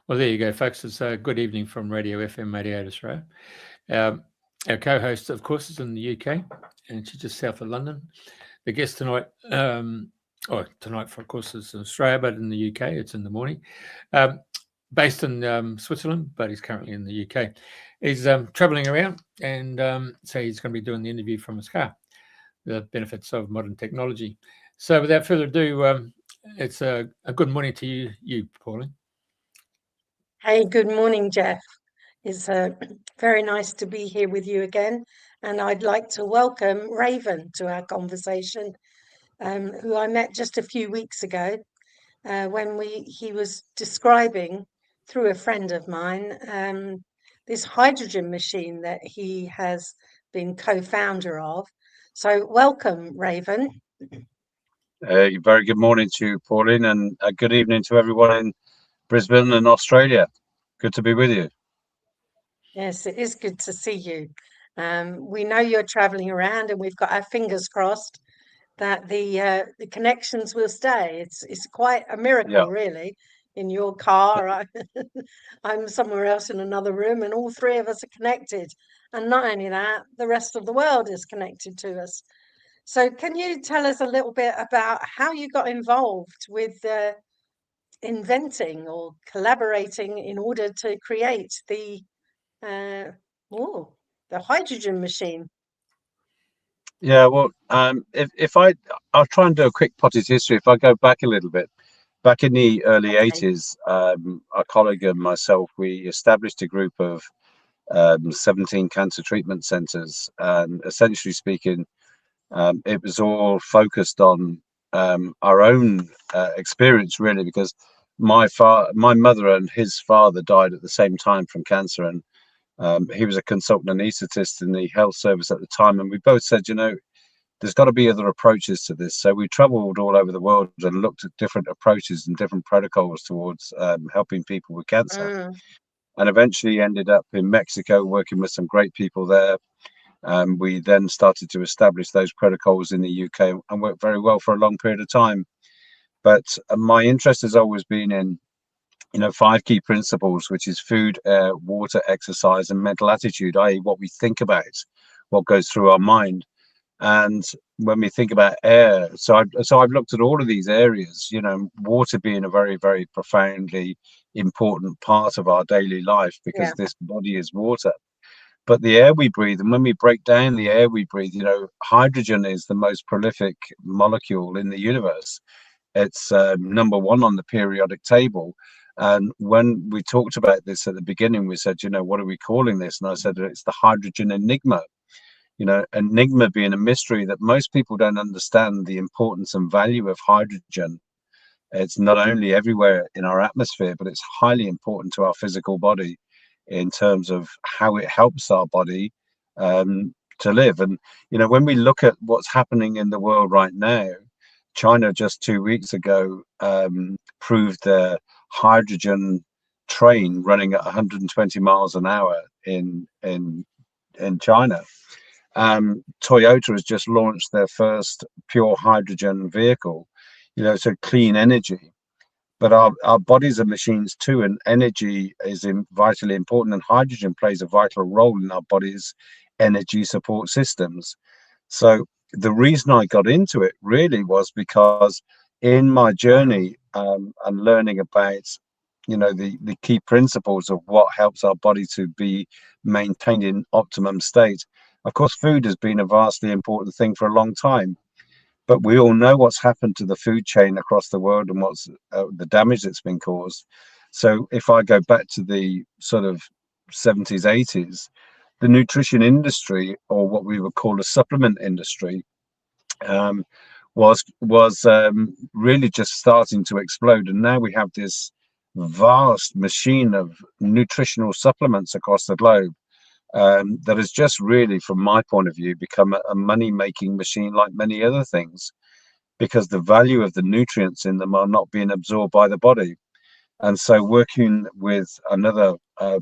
Well, there you go, folks. It's a good evening from Radio FM 88 Australia. Um, our co-host, of course, is in the UK, and she's just south of London. The guest tonight, tonight, of course, is in Australia, but in the UK, it's in the morning. Based in Switzerland, but he's currently in the UK. He's travelling around, and so he's going to be doing the interview from his car, the benefits of modern technology. So without further ado, it's a good morning to you, Pauline. Hey, good morning, Jeff. It's very nice to be here with you again. And I'd like to welcome Raven to our conversation, who I met just a few weeks ago when he was describing through a friend of mine this hydrogen machine that he has been co-founder of. So welcome, Raven. Very good morning to you, Pauline, and a good evening to everyone in Brisbane and Australia. Good to be with you. Yes, it is good to see you. We know you're traveling around, and we've got our fingers crossed that the connections will stay. It's quite a miracle, really. In your car, I'm somewhere else in another room, and all three of us are connected. And not only that, the rest of the world is connected to us. So, can you tell us a little bit about how you got involved with inventing or collaborating in order to create the hydrogen machine? Yeah, well, if I'll try and do a quick potted history. If I go back a little bit, back in the early 80s, a colleague and myself, we established a group of 17 cancer treatment centers, and essentially speaking, it was all focused on our own experience, really, because my mother and his father died at the same time from cancer, and he was a consultant anaesthetist in the health service at the time, and we both said, there's got to be other approaches to this. So we traveled all over the world and looked at different approaches and different protocols towards helping people with cancer, and eventually ended up in Mexico working with some great people there. We then started to establish those protocols in the UK and worked very well for a long period of time. But my interest has always been in 5 key principles, which is food, air, water, exercise, and mental attitude, i.e. what we think about, what goes through our mind. And when we think about air, so I've looked at all of these areas, water being a very, very profoundly important part of our daily life, because this body is water. But the air we breathe, and when we break down the air we breathe, hydrogen is the most prolific molecule in the universe. It's number 1 on the periodic table. And when we talked about this at the beginning, we said, what are we calling this? And I said, it's the hydrogen enigma. Enigma being a mystery that most people don't understand the importance and value of hydrogen. It's not only everywhere in our atmosphere, but it's highly important to our physical body in terms of how it helps our body to live. And, when we look at what's happening in the world right now, China just 2 weeks ago proved their hydrogen train running at 120 miles an hour in China. Toyota has just launched their first pure hydrogen vehicle, so clean energy. But our bodies are machines too, and energy is vitally important, and hydrogen plays a vital role in our body's energy support systems. So the reason I got into it really was because in my journey and learning about the key principles of what helps our body to be maintained in optimum state. Of course, food has been a vastly important thing for a long time, but we all know what's happened to the food chain across the world and what's the damage that's been caused. So if I go back to the sort of 70s, 80s, the nutrition industry, or what we would call a supplement industry, was really just starting to explode. And now we have this vast machine of nutritional supplements across the globe that has just really, from my point of view, become a money-making machine like many other things, because the value of the nutrients in them are not being absorbed by the body. And so working with another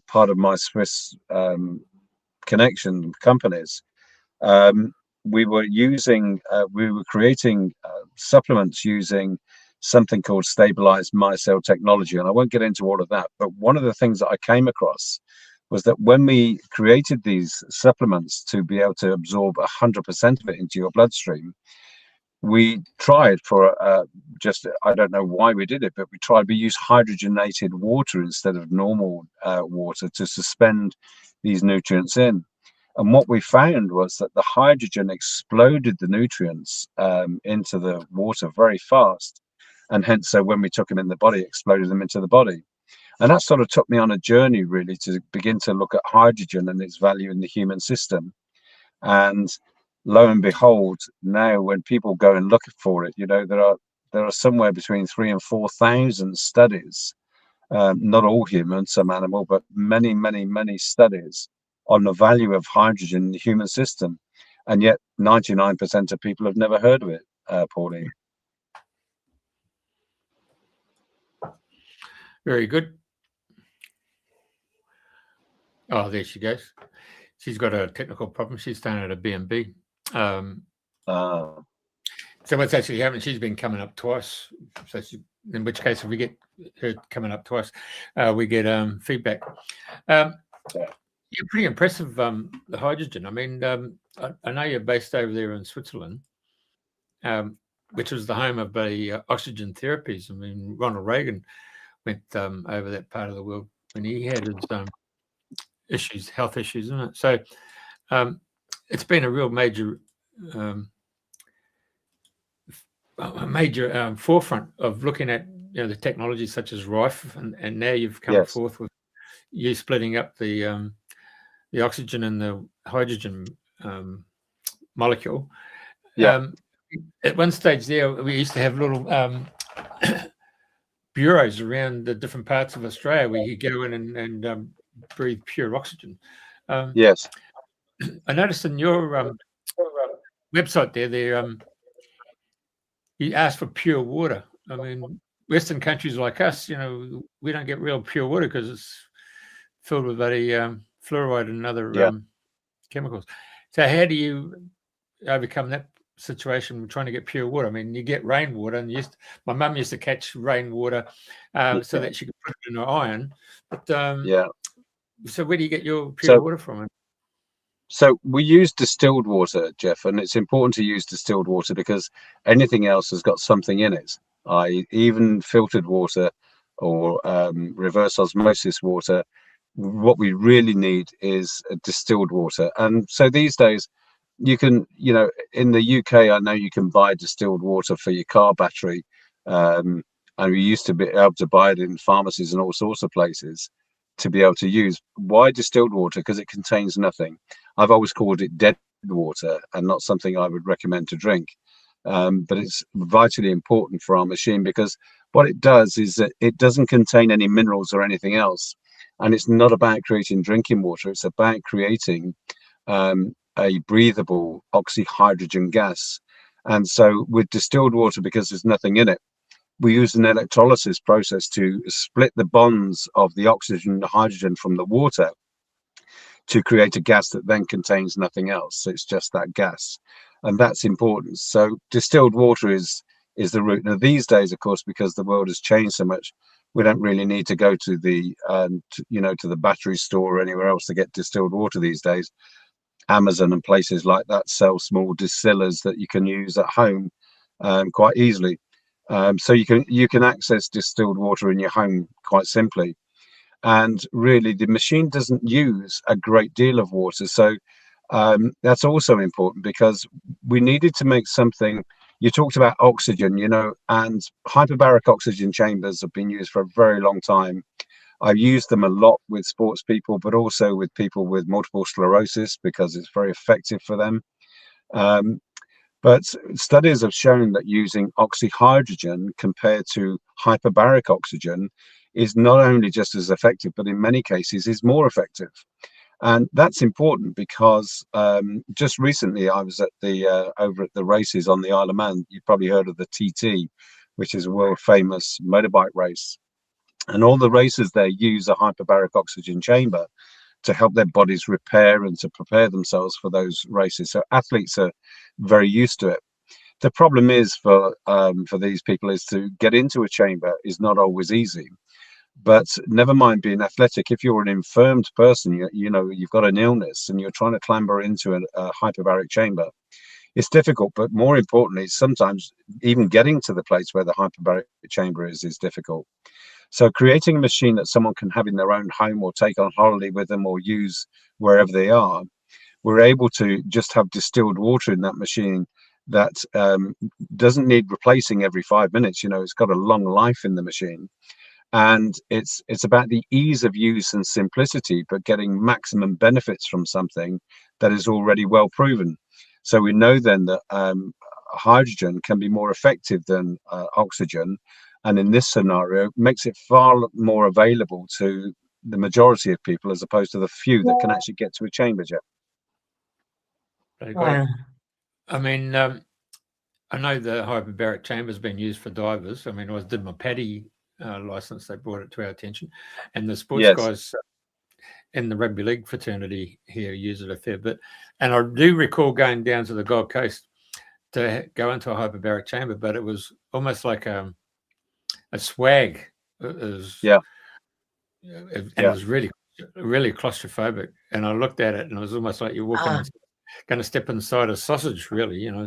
part of my Swiss connection companies, we were creating supplements using something called stabilized micelle technology. And I won't get into all of that, but one of the things that I came across was that when we created these supplements to be able to absorb 100% of it into your bloodstream, we tried for I don't know why we did it, but we used hydrogenated water instead of normal water to suspend these nutrients in. And what we found was that the hydrogen exploded the nutrients into the water very fast. And hence, so when we took them in the body, exploded them into the body. And that sort of took me on a journey, really, to begin to look at hydrogen and its value in the human system. And lo and behold, now when people go and look for it, there are somewhere between 3,000 and 4,000 studies, not all human, some animal, but many studies on the value of hydrogen in the human system. And yet 99% of people have never heard of it, Pauline. Very good. Oh, there she goes. She's got a technical problem. She's staying at a B&B. So what's actually happened, she's been coming up twice. So in which case, if we get her coming up twice, we get feedback. You're pretty impressive, the hydrogen. I mean, I know you're based over there in Switzerland, which was the home of the oxygen therapies. I mean, Ronald Reagan went over that part of the world when he had his health issues, isn't it? So it's been a real major forefront of looking at the technology such as Rife, and now you've come forth with you splitting up the oxygen and the hydrogen molecule. At one stage there, we used to have little bureaus around the different parts of Australia where you go in and breathe pure oxygen. Yes. I noticed in your website there, you ask for pure water. I mean, Western countries like us, we don't get real pure water because it's filled with fluoride and other chemicals. So how do you overcome that situation with trying to get pure water? I mean, you get rainwater, and my mum used to catch rainwater so that she could put it in her iron. But so where do you get your pure water from? So we use distilled water, Jeff, and it's important to use distilled water because anything else has got something in it. Even filtered water or reverse osmosis water, what we really need is distilled water. And so these days, you can, in the UK, I know you can buy distilled water for your car battery. And we used to be able to buy it in pharmacies and all sorts of places to be able to use. Why distilled water? Because it contains nothing. I've always called it dead water and not something I would recommend to drink. But it's vitally important for our machine because what it does is that it doesn't contain any minerals or anything else. And it's not about creating drinking water. It's about creating a breathable oxyhydrogen gas. And so with distilled water, because there's nothing in it, we use an electrolysis process to split the bonds of the oxygen and hydrogen from the water to create a gas that then contains nothing else. So it's just that gas. And that's important. So distilled water is the route. Now, these days, of course, because the world has changed so much, we don't really need to go to the, to the battery store or anywhere else to get distilled water these days. Amazon and places like that sell small distillers that you can use at home quite easily. So you can access distilled water in your home quite simply. And really, the machine doesn't use a great deal of water. So that's also important because we needed to make something. You talked about oxygen, and hyperbaric oxygen chambers have been used for a very long time. I've used them a lot with sports people, but also with people with multiple sclerosis because it's very effective for them. But studies have shown that using oxyhydrogen compared to hyperbaric oxygen is not only just as effective, but in many cases is more effective. And that's important because just recently I was at over at the races on the Isle of Man. You've probably heard of the TT, which is a world famous motorbike race. And all the racers there use a hyperbaric oxygen chamber to help their bodies repair and to prepare themselves for those races. So athletes are very used to it. The problem is for these people is to get into a chamber is not always easy. But never mind being athletic. If you're an infirmed person, you know you've got an illness, and you're trying to clamber into a hyperbaric chamber, it's difficult. But more importantly, sometimes even getting to the place where the hyperbaric chamber is difficult. So creating a machine that someone can have in their own home or take on holiday with them or use wherever they are, we're able to just have distilled water in that machine that doesn't need replacing every 5 minutes. You know, it's got a long life in the machine. And it's about the ease of use and simplicity, but getting maximum benefits from something that is already well proven. So we know then that hydrogen can be more effective than oxygen, and in this scenario makes it far more available to the majority of people as opposed to the few that can actually get to a chamber jet. Wow. I mean, I know the hyperbaric chamber has been used for divers. I mean, I did my PADI license, they brought it to our attention, and the sports guys in the rugby league fraternity here use it a fair bit. And I do recall going down to the Gold Coast to go into a hyperbaric chamber, but it was almost like a swag. It was, and it was really claustrophobic. And I looked at it, and it was almost like you're walking, going to step inside a sausage, really. You know,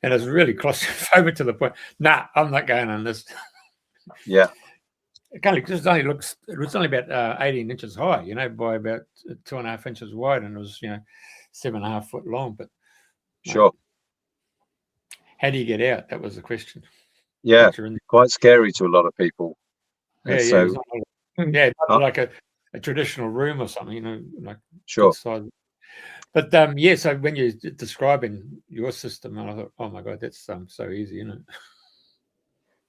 and it's really claustrophobic to the point. Nah, I'm not going on this. Yeah. It was only about 18 inches high, you know, by about 2.5 inches wide, and it was, you know, 7.5 foot long. But sure, how do you get out? That was the question. Yeah, quite scary to a lot of people. Yeah, so, not like a traditional room or something, you know, like sure. But so when you're describing your system, I thought, oh my God, that's so easy, isn't it?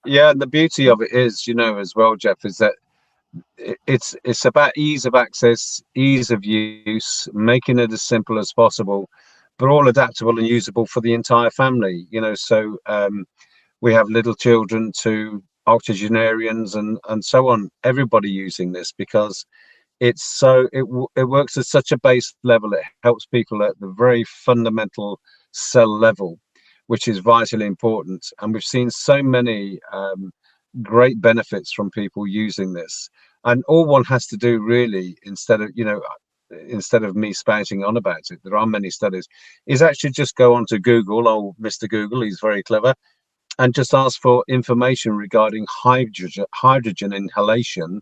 Yeah, and the beauty of it is, you know, as well, Jeff, is that it's about ease of access, ease of use, making it as simple as possible, but all adaptable and usable for the entire family. You know, so we have little children to octogenarians and so on. Everybody using this because it works at such a base level. It helps people at the very fundamental cell level, which is vitally important. And we've seen so many great benefits from people using this. And all one has to do really, instead of me spouting on about it, there are many studies, is actually just go onto Google, old Mr. Google, he's very clever, and just ask for information regarding hydrogen inhalation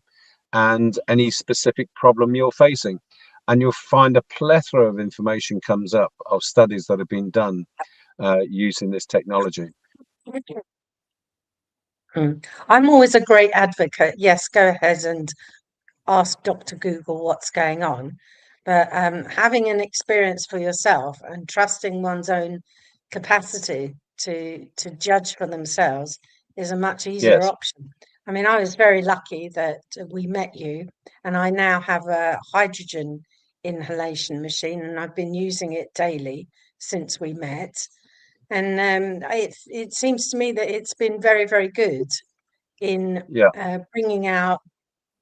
and any specific problem you're facing. And you'll find a plethora of information comes up of studies that have been done using this technology. I'm always a great advocate. Yes, go ahead and ask Dr. Google what's going on. But having an experience for yourself and trusting one's own capacity to judge for themselves is a much easier option. I mean, I was very lucky that we met you, and I now have a hydrogen inhalation machine, and I've been using it daily since we met. And it seems to me that it's been very, very good in bringing out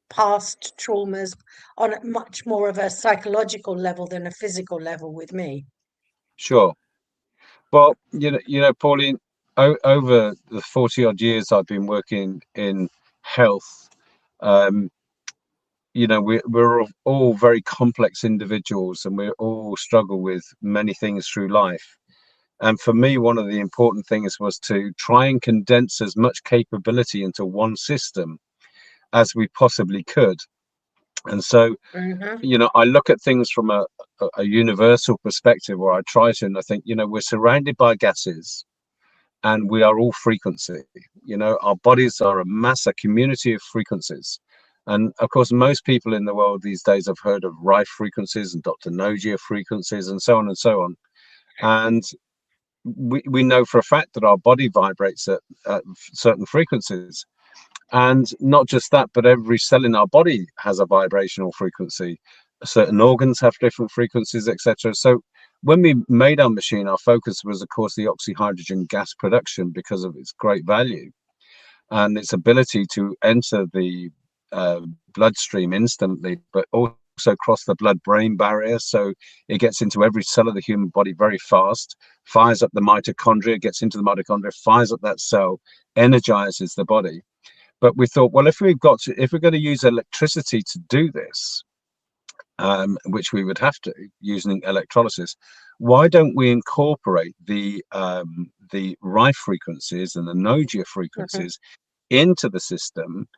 past traumas on a much more of a psychological level than a physical level with me. Sure. Well, you know, Pauline, over the 40 odd years I've been working in health, you know, we're all very complex individuals, and we all struggle with many things through life. And for me, one of the important things was to try and condense as much capability into one system as we possibly could. And so, you know, I look at things from a universal perspective, or I try to, and I think, you know, we're surrounded by gases and we are all frequency. You know, our bodies are a community of frequencies. And of course, most people in the world these days have heard of Rife frequencies and Dr. Nogia frequencies and so on and so on. And we know for a fact that our body vibrates at certain frequencies. And not just that, but every cell in our body has a vibrational frequency. Certain organs have different frequencies, etc. So when we made our machine, our focus was, of course, the oxyhydrogen gas production because of its great value and its ability to enter the bloodstream instantly, but also also cross the blood-brain barrier, so it gets into every cell of the human body very fast, fires up the mitochondria, gets into the mitochondria, fires up that cell, energizes the body. But we thought, well, if we're going to use electricity to do this, which we would have to using electrolysis, why don't we incorporate the Rife frequencies and the Nogia frequencies into the system?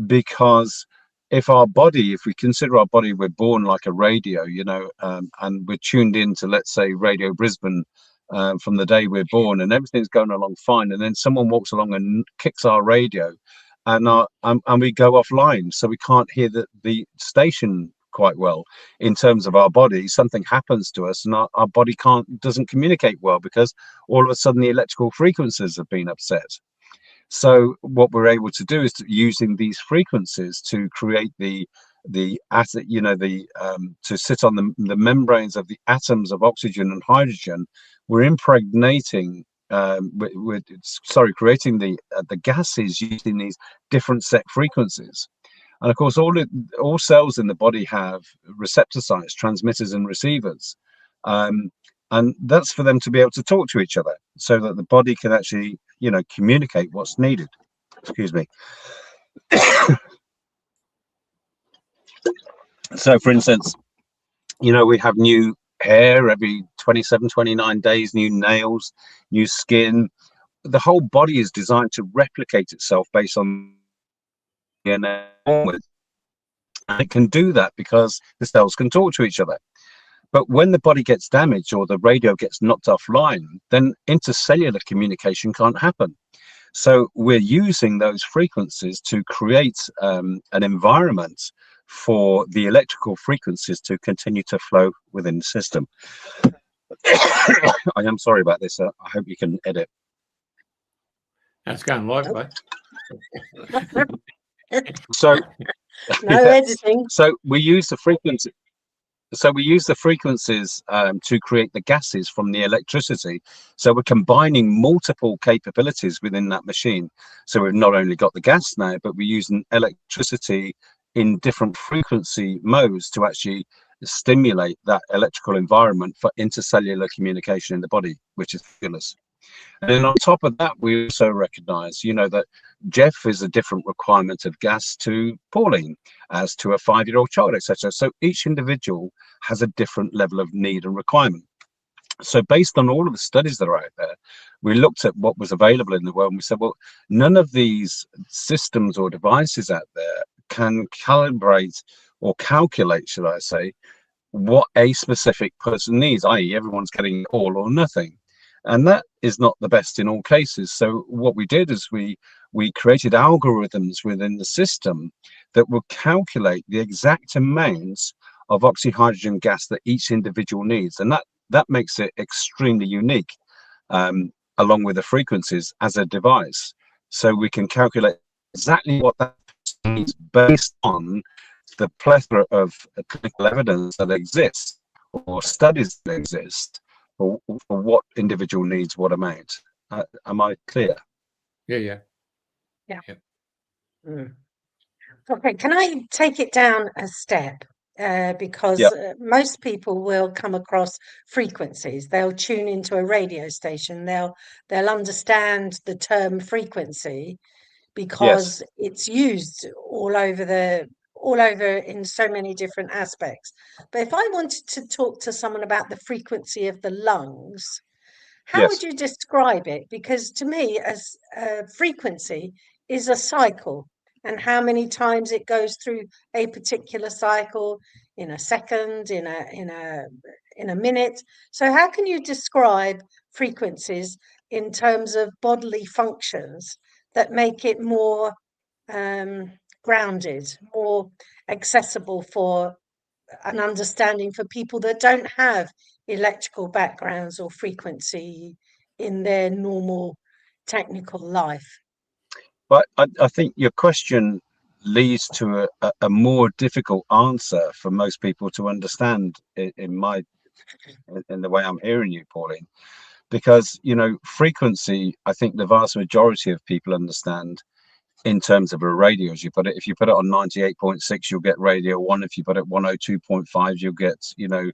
Because if we consider our body, we're born like a radio, you know, and we're tuned into, let's say, Radio Brisbane from the day we're born, and everything's going along fine, and then someone walks along and kicks our radio, and we go offline, so we can't hear the station quite well. In terms of our body, something happens to us and our body doesn't communicate well, because all of a sudden the electrical frequencies have been upset. So what we're able to do is using these frequencies to create to sit on the membranes of the atoms of oxygen and hydrogen. We're impregnating creating the gases using these different set frequencies. And of course, all cells in the body have receptor sites, transmitters and receivers. And that's for them to be able to talk to each other, so that the body can actually, you know, communicate what's needed. Excuse me. So, for instance, you know, we have new hair every 27, 29 days, new nails, new skin. The whole body is designed to replicate itself based on DNA. And it can do that because the cells can talk to each other. But when the body gets damaged or the radio gets knocked offline, then intercellular communication can't happen. So we're using those frequencies to create an environment for the electrical frequencies to continue to flow within the system. I am sorry about this. I hope you can edit. That's going live, mate. So no editing. So we use the frequency. So we use the frequencies to create the gases from the electricity. So we're combining multiple capabilities within that machine. So we've not only got the gas now, but we're using electricity in different frequency modes to actually stimulate that electrical environment for intercellular communication in the body, which is fabulous. And then on top of that, we also recognize, you know, that Jeff is a different requirement of gas to Pauline, as to a 5-year-old child, etc. So each individual has a different level of need and requirement. So based on all of the studies that are out there, we looked at what was available in the world, and we said, well, none of these systems or devices out there can calibrate or calculate, should I say, what a specific person needs, i.e. everyone's getting all or nothing. And that is not the best in all cases. So what we did is we created algorithms within the system that will calculate the exact amounts of oxyhydrogen gas that each individual needs. And that makes it extremely unique, along with the frequencies as a device. So we can calculate exactly what that needs based on the plethora of clinical evidence that exists, or studies that exist, for what individual needs what amount. Am I clear? Yeah. Okay, can I take it down a step? Because most people will come across frequencies. They'll tune into a radio station. They'll understand the term frequency because it's used all over in so many different aspects. But if I wanted to talk to someone about the frequency of the lungs, how would you describe it? Because to me, as frequency is a cycle, and how many times it goes through a particular cycle in a second, in a minute. So how can you describe frequencies in terms of bodily functions that make it more grounded, more accessible for an understanding for people that don't have electrical backgrounds or frequency in their normal technical life? But I think your question leads to a more difficult answer for most people to understand in the way I'm hearing you, Pauline, because, you know, frequency, I think the vast majority of people understand, in terms of a radio, as you put it. If you put it on 98.6, you'll get radio 1. If you put it 102.5, you'll get, you know,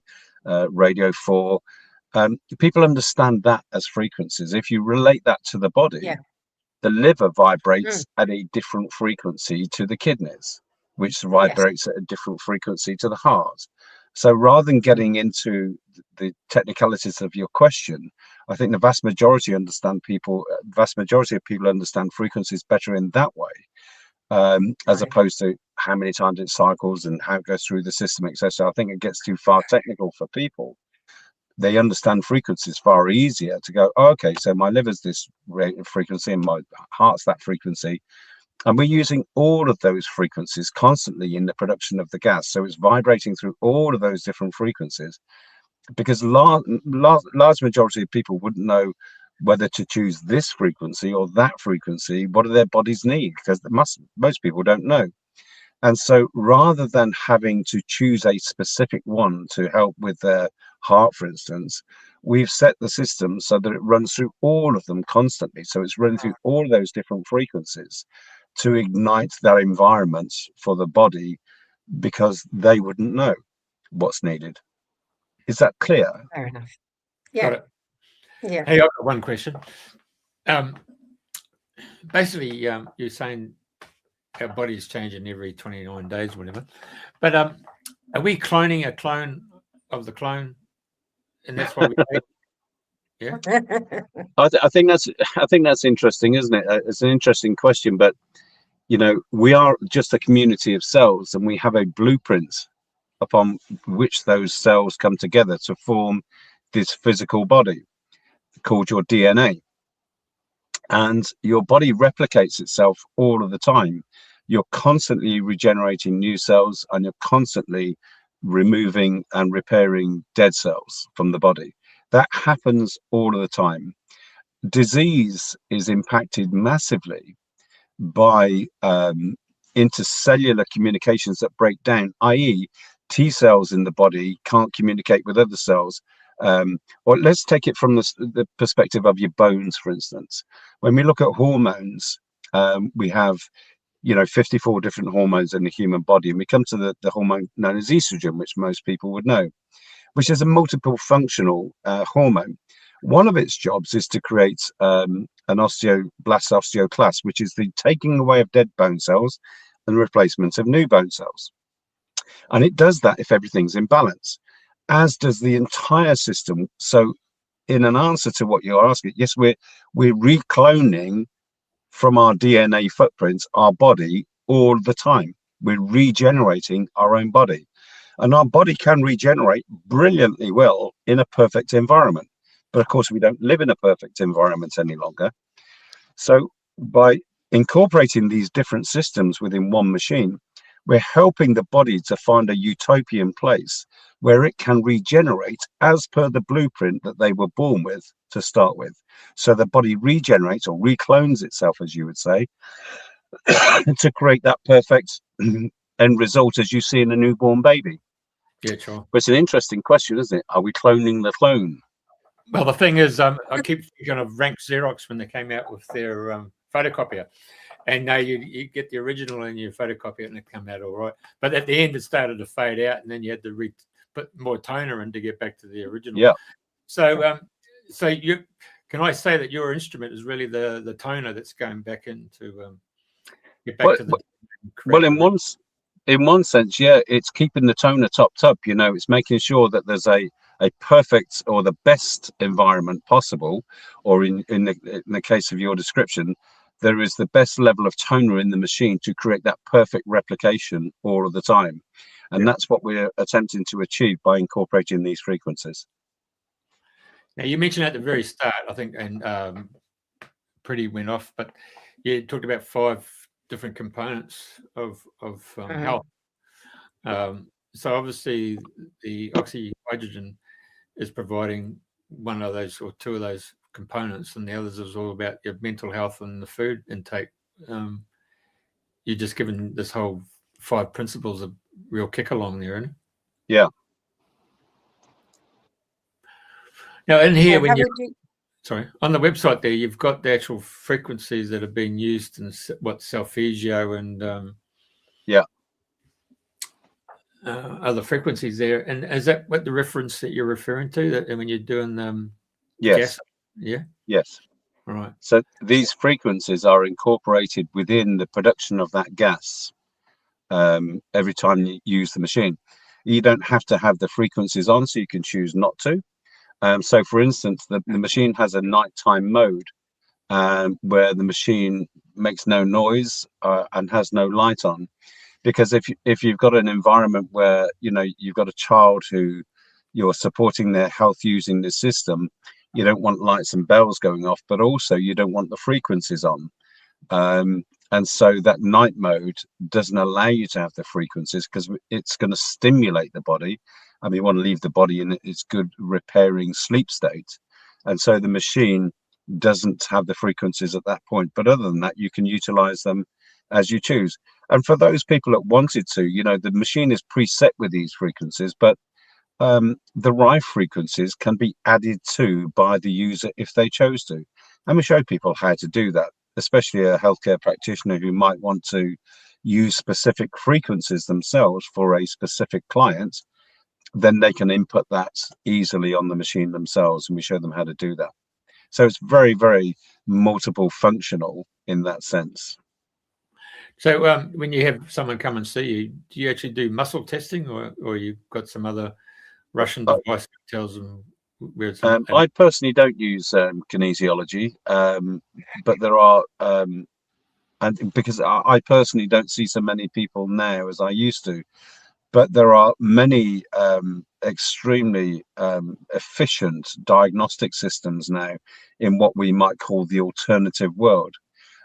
radio 4. People understand that as frequencies. If you relate that to the body, Yeah. the liver vibrates at a different frequency to the kidneys, which vibrates at a different frequency to the heart. So rather than getting into the technicalities of your question, I think the vast majority of people understand frequencies better in that way, as opposed to how many times it cycles and how it goes through the system, etc. I think it gets too far technical for people. They understand frequencies far easier to go, oh, okay, so my liver's this rate of frequency and my heart's that frequency. And we're using all of those frequencies constantly in the production of the gas. So it's vibrating through all of those different frequencies, because large majority of people wouldn't know whether to choose this frequency or that frequency. What do their bodies need? Because most people don't know. And so rather than having to choose a specific one to help with their heart, for instance, we've set the system so that it runs through all of them constantly. So it's running through all of those different frequencies to ignite that environment for the body, because they wouldn't know what's needed. Is that clear? Fair enough. Got Yeah. it. Yeah. Hey, I've got one question. Basically, you're saying our body's changing every 29 days, whatever. But are we cloning a clone of the clone? And that's why we yeah. I think that's interesting, isn't it? It's an interesting question, but you know, we are just a community of cells, and we have a blueprint upon which those cells come together to form this physical body called your DNA. And your body replicates itself all of the time. You're constantly regenerating new cells, and you're constantly removing and repairing dead cells from the body. That happens all of the time. Disease is impacted massively by intercellular communications that break down, i.e. T cells in the body can't communicate with other cells. Or let's take it from the perspective of your bones, for instance. When we look at hormones, we have, you know, 54 different hormones in the human body, and we come to the hormone known as estrogen, which most people would know, which is a multiple functional hormone. One of its jobs is to create an osteoblast osteoclast, which is the taking away of dead bone cells and replacement of new bone cells. And it does that if everything's in balance, as does the entire system. So in an answer to what you're asking, yes, we're recloning from our DNA footprints our body all the time. We're regenerating our own body, and our body can regenerate brilliantly well in a perfect environment. But of course, we don't live in a perfect environment any longer. So by incorporating these different systems within one machine, we're helping the body to find a utopian place where it can regenerate as per the blueprint that they were born with to start with. So the body regenerates, or reclones itself, as you would say, to create that perfect end result as you see in a newborn baby. Yeah, sure. But it's an interesting question, isn't it? Are we cloning the clone? Well, the thing is, I keep thinking of Rank Xerox when they came out with their photocopier. And now you get the original and you photocopy it and it come out all right. But at the end, it started to fade out, and then you had to put more toner in to get back to the original. Yeah. So, can I say that your instrument is really the toner that's going back into get back to the well, in one sense, yeah, it's keeping the toner topped up. You know, it's making sure that there's a perfect or the best environment possible, or in the case of your description, there is the best level of toner in the machine to create that perfect replication all of the time. And that's what we're attempting to achieve by incorporating these frequencies. Now, you mentioned at the very start, I think, and Priti went off, but you talked about 5 different components of health. So obviously the oxyhydrogen is providing one of those or 2 of those components, and the others is all about your mental health and the food intake. You're just given this whole 5 principles a real kick along there, isn't it? Yeah. Now in here, when sorry, on the website there, you've got the actual frequencies that have been used in what Solfeggio and other frequencies there. And is that what the reference that you're referring to? That when you're doing Yes. gas? Yeah. Yes. Right. So these frequencies are incorporated within the production of that gas every time you use the machine. You don't have to have the frequencies on, so you can choose not to. So for instance, the machine has a nighttime mode where the machine makes no noise and has no light on. Because if you've got an environment where, you know, you've got a child who you're supporting their health using this system, you don't want lights and bells going off, but also you don't want the frequencies on. And so that night mode doesn't allow you to have the frequencies because it's going to stimulate the body. And we want to leave the body in its good repairing sleep state. And so the machine doesn't have the frequencies at that point. But other than that, you can utilize them as you choose. And for those people that wanted to, you know, the machine is preset with these frequencies, but the rife frequencies can be added to by the user if they chose to. And we show people how to do that, especially a healthcare practitioner who might want to use specific frequencies themselves for a specific client. Then they can input that easily on the machine themselves, and we show them how to do that. So it's very, very multiple functional in that sense. So when you have someone come and see you, do you actually do muscle testing, or you've got some other Russian device that tells them where it's at? I personally don't use kinesiology, but there are, and because I personally don't see so many people now as I used to, but there are many extremely efficient diagnostic systems now in what we might call the alternative world.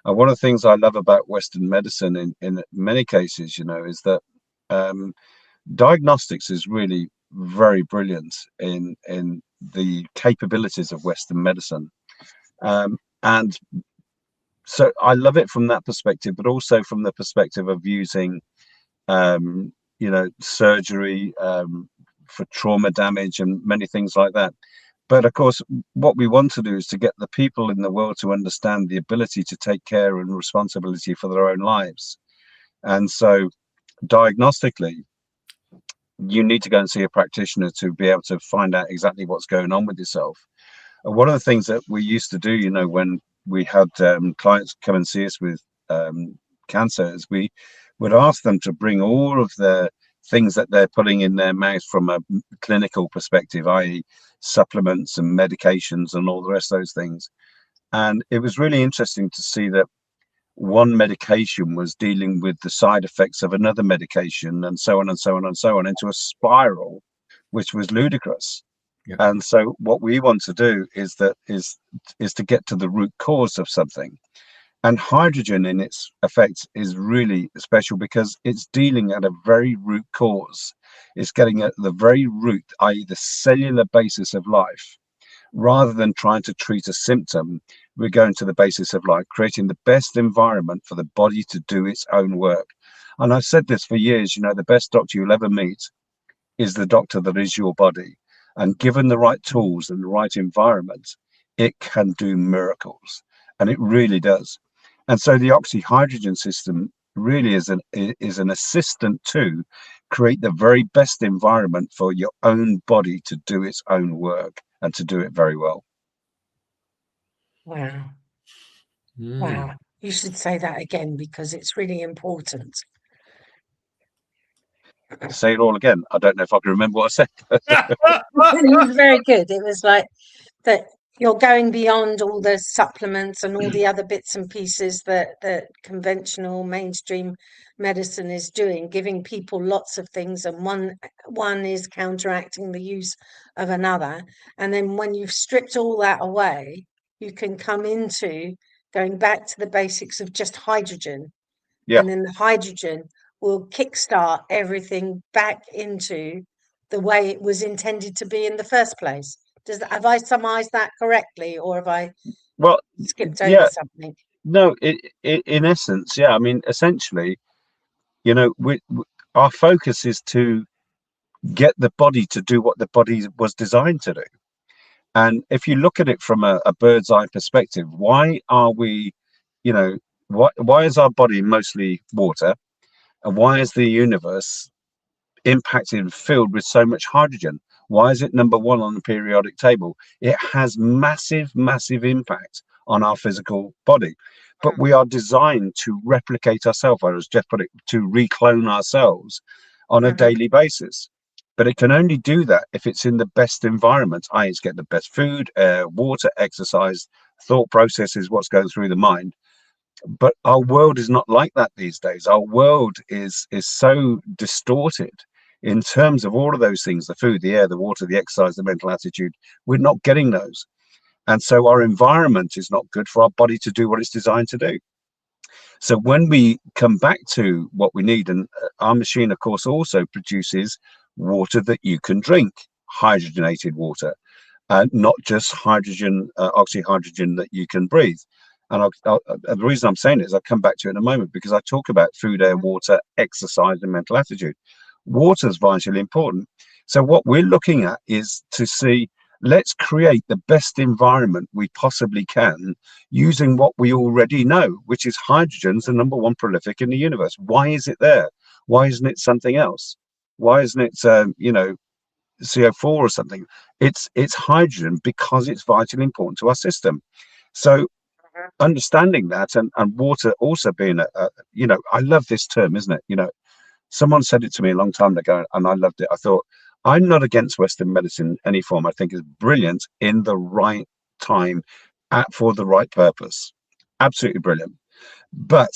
And one of the things I love about Western medicine in many cases, you know, is that diagnostics is really very brilliant in the capabilities of Western medicine. And so I love it from that perspective, but also from the perspective of using, you know, surgery for trauma damage and many things like that. But of course, what we want to do is to get the people in the world to understand the ability to take care and responsibility for their own lives. And so diagnostically, you need to go and see a practitioner to be able to find out exactly what's going on with yourself. One of the things that we used to do, you know, when we had clients come and see us with cancer, is we would ask them to bring all of the things that they're putting in their mouth from a clinical perspective, i.e. supplements and medications and all the rest of those things. And it was really interesting to see that one medication was dealing with the side effects of another medication, and so on and so on and so on, into a spiral, which was ludicrous. Yeah. And so what we want to do is to get to the root cause of something. And hydrogen in its effect is really special because it's dealing at a very root cause. It's getting at the very root, i.e. the cellular basis of life. Rather than trying to treat a symptom, we're going to the basis of life, creating the best environment for the body to do its own work. And I've said this for years, you know, the best doctor you'll ever meet is the doctor that is your body. And given the right tools and the right environment, it can do miracles. And it really does. And so the oxyhydrogen system really is an assistant to create the very best environment for your own body to do its own work and to do it very well. Wow. Wow. You should say that again because it's really important. Say it all again. I don't know if I can remember what I said. It was very good. It was like that you're going beyond all the supplements and all the other bits and pieces that conventional mainstream medicine is doing, giving people lots of things, and one is counteracting the use of another. And then when you've stripped all that away, you can come into going back to the basics of just hydrogen. Yeah. And then the hydrogen will kickstart everything back into the way it was intended to be in the first place. Have I summarized that correctly, or have I skipped over something? No, in essence, yeah. I mean, essentially, you know, our focus is to get the body to do what the body was designed to do. And if you look at it from a bird's eye perspective, why are we, you know, why is our body mostly water, and why is the universe impacted and filled with so much hydrogen? Why is it number one on the periodic table? It has massive, massive impact on our physical body. But we are designed to replicate ourselves, or as Jeff put it, to reclone ourselves on a daily basis. But it can only do that if it's in the best environment, i.e. it's getting the best food, air, water, exercise, thought processes, what's going through the mind. But our world is not like that these days. Our world is so distorted in terms of all of those things: the food, the air, the water, the exercise, the mental attitude. We're not getting those. And so our environment is not good for our body to do what it's designed to do. So when we come back to what we need, and our machine, of course, also produces water that you can drink, hydrogenated water, not just hydrogen, oxyhydrogen that you can breathe. And the reason I'm saying it is I'll come back to it in a moment, because I talk about food, air, water, exercise, and mental attitude. Water is vitally important. So what we're looking at is to see, let's create the best environment we possibly can using what we already know, which is hydrogen's the number one prolific in the universe. Why is it there? Why isn't it something else? Why isn't it, CO4 or something? It's hydrogen because it's vitally important to our system. So understanding that, and water also being I love this term, isn't it? Someone said it to me a long time ago, and I loved it. I thought, I'm not against Western medicine in any form. I think it's brilliant in the right time, for the right purpose. Absolutely brilliant. But,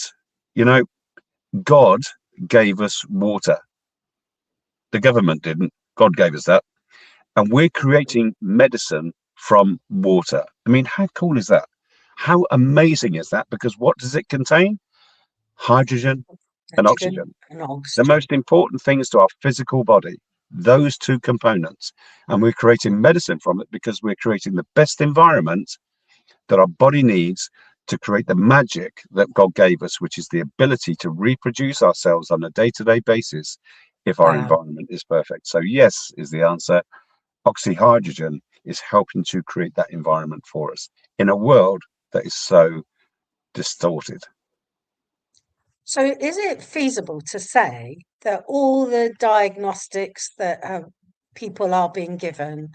God gave us water. The government didn't. God gave us that. And we're creating medicine from water. I mean, how cool is that? How amazing is that? Because what does it contain? Hydrogen and oxygen. The most important things to our physical body, those two components. And we're creating medicine from it because we're creating the best environment that our body needs to create the magic that God gave us, which is the ability to reproduce ourselves on a day-to-day basis if our environment is perfect. So yes is the answer. Oxyhydrogen is helping to create that environment for us in a world that is so distorted. So is it feasible to say that all the diagnostics that people are being given,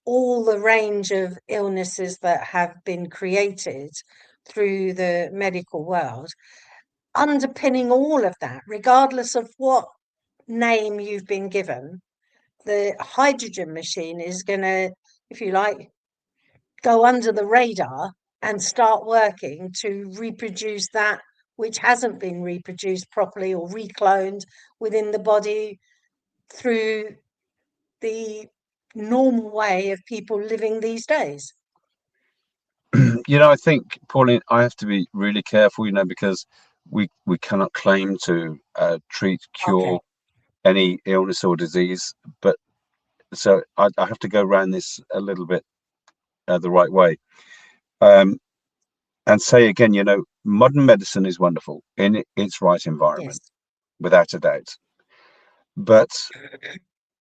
all the range of illnesses that have been created through the medical world, underpinning all of that, regardless of what name you've been given, the hydrogen machine is going to, if you like, go under the radar and start working to reproduce that which hasn't been reproduced properly or recloned within the body through the normal way of people living these days? I think, Pauline, I have to be really careful, because we cannot claim to treat, cure any illness or disease. But so I have to go around this a little bit the right way. And say again, modern medicine is wonderful in its right environment, without a doubt. But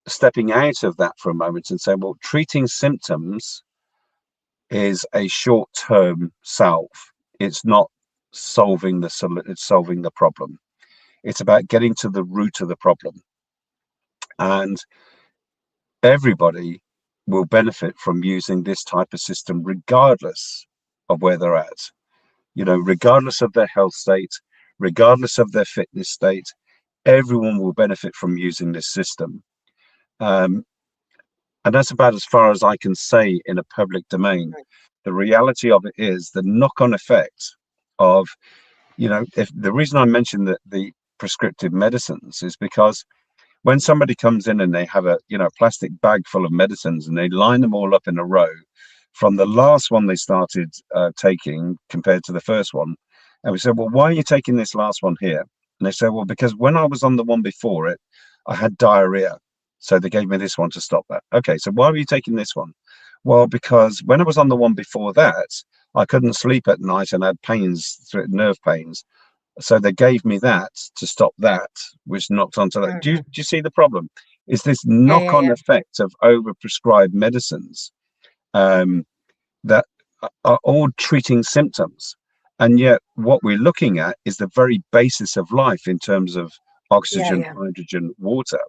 stepping out of that for a moment and saying, well, treating symptoms is a short-term salve. It's not solving the problem. It's about getting to the root of the problem. And everybody will benefit from using this type of system, regardless of where they're at. Regardless of their health state, regardless of their fitness state, everyone will benefit from using this system. And that's about as far as I can say in a public domain. The reality of it is the knock-on effect of, if the reason I mentioned that the prescriptive medicines is because when somebody comes in and they have a plastic bag full of medicines and they line them all up in a row from the last one they started taking compared to the first one, and we said, well, why are you taking this last one here? And they said, well, because when I was on the one before it, I had diarrhea, so they gave me this one to stop that. Okay, so why were you taking this one? Well, because when I was on the one before that, I couldn't sleep at night and had pains, nerve pains. So they gave me that to stop that, which knocked onto that. Do you see the problem? Is this knock-on effect of overprescribed medicines that are all treating symptoms. And yet what we're looking at is the very basis of life in terms of oxygen, hydrogen, water,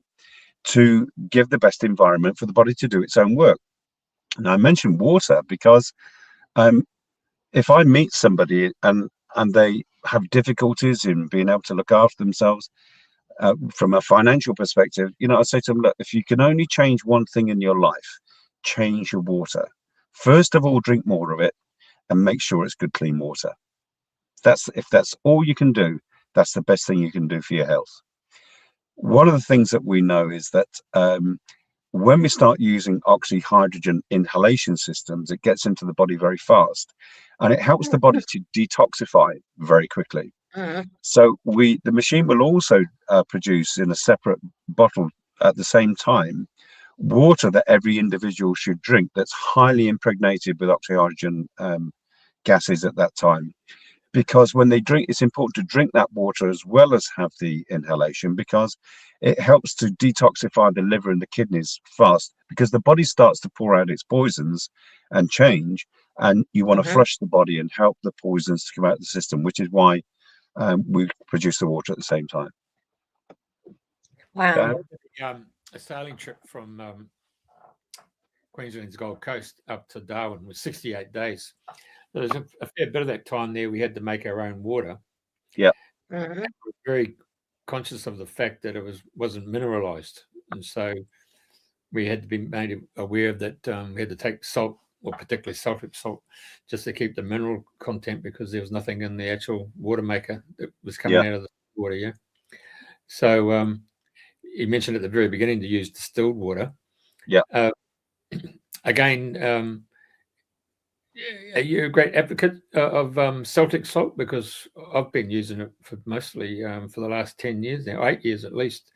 to give the best environment for the body to do its own work. And I mentioned water because if I meet somebody and they have difficulties in being able to look after themselves from a financial perspective, you know, I say to them, look, if you can only change one thing in your life, change your water. First of all, drink more of it and make sure it's good, clean water. If that's all you can do, that's the best thing you can do for your health. One of the things that we know is that when we start using oxyhydrogen inhalation systems, it gets into the body very fast, and it helps the body to detoxify very quickly. So the machine will also produce in a separate bottle at the same time water that every individual should drink that's highly impregnated with oxyhydrogen gases at that time. Because when they drink, it's important to drink that water as well as have the inhalation, because it helps to detoxify the liver and the kidneys fast, because the body starts to pour out its poisons and change, and you want to flush the body and help the poisons to come out of the system, which is why we produce the water at the same time. Wow. A sailing trip from Queensland's Gold Coast up to Darwin was 68 days. There was a fair bit of that time there we had to make our own water. Yeah. We were very conscious of the fact that it wasn't mineralized, and so we had to be made aware of that. We had to take salt, or particularly sulfuric salt, just to keep the mineral content, because there was nothing in the actual water maker that was coming out of the water. Yeah. So you mentioned at the very beginning to use distilled water. Yeah. Again, are you a great advocate of Celtic salt? Because I've been using it for mostly for the last 10 years now, 8 years at least.